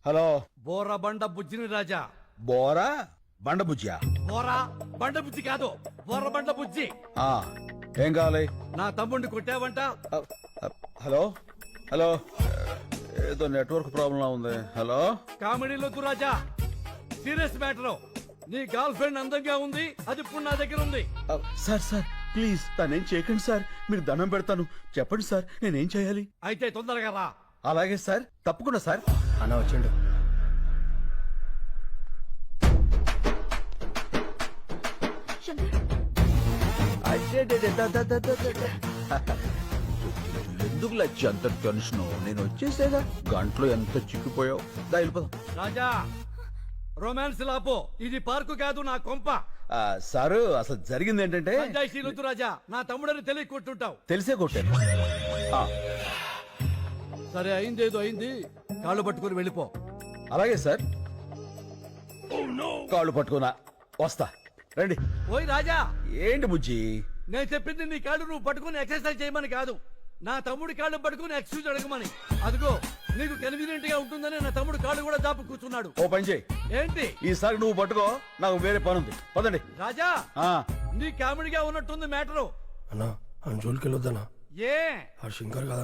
Hello. Bora బండ బుజ్జిని రాజా. బోరా బండ బుజ్జియా? బోరా బండ బుజ్జి కాదు, బోర బండ బుజ్జి. ఆ, ఏం కావాలి? నా తమ్ముడిని కొట్టావంట. హలో హలో, ఏదో నెట్వర్క్ ప్రాబ్లం ఉంది. హలో. కామెడీలోకి రాజా, సీరియస్ మ్యాటర్. నీ గర్ల్ ఫ్రెండ్ అందంగా ఉంది, అది ఇప్పుడు నా దగ్గర ఉంది. సార్ సార్ ప్లీజ్ తనేం చేయకండి సార్, మీరు దండం పెడతాను, చెప్పండి సార్ నేనేం చేయాలి? అయితే తొందరగా రా. అలాగే సార్, తప్పకుండా సార్. అన్న వచ్చాడు. ఎందుకు లచ్చి అంత టెన్షన్? నేను వచ్చేసేగా, గంటలో ఎంత చిక్కిపోయావు. దా వెళ్ళిపోదాం. రాజా, రొమాన్స్ లాపో, ఇది పార్కు కాదు, నా కొంప. సారు అసలు జరిగింది ఏంటంటే, పంచాయతీలొద్దు రాజా, నా తమ్ముడని తెలియ కొట్టుంటావు. తెలిసే కొట్టాను. ఆ, సరే అయిందేదో అయింది, కాళ్ళు పట్టుకుని వెళ్ళిపో. అలాగే సార్. కాళ్ళు పట్టుకున్నా, వస్తా. రండి. ఓయ్ రాజా, ఏంటి బుజ్జి? నేను చెప్పింది నీ కాళ్ళు నువ్వు పట్టుకుని ఎక్సర్సైజ్ చేయమని కాదు, నా తమ్ముడి కాళ్ళు పట్టుకుని ఎక్స్క్యూజ్ అడగమని. అదిగో నీకు కన్వీనియంట్ గా ఉంటుందని నా తమ్ముడు కాళ్ళు కూడా దాపు కూర్చున్నాడు. ఓ పని చేయి, ఏంటి? ఈసారి నువ్వు పట్టుకో, నాకు వేరే పని ఉంది. పదండి. రాజా, ఆ, నీ కామెడీగా ఉన్నట్టుంది మ్యాటరు. అన్నా ఆయన జోలికి వెళ్ళొద్దన్నా, ఏ ఆ శంకర్ కదా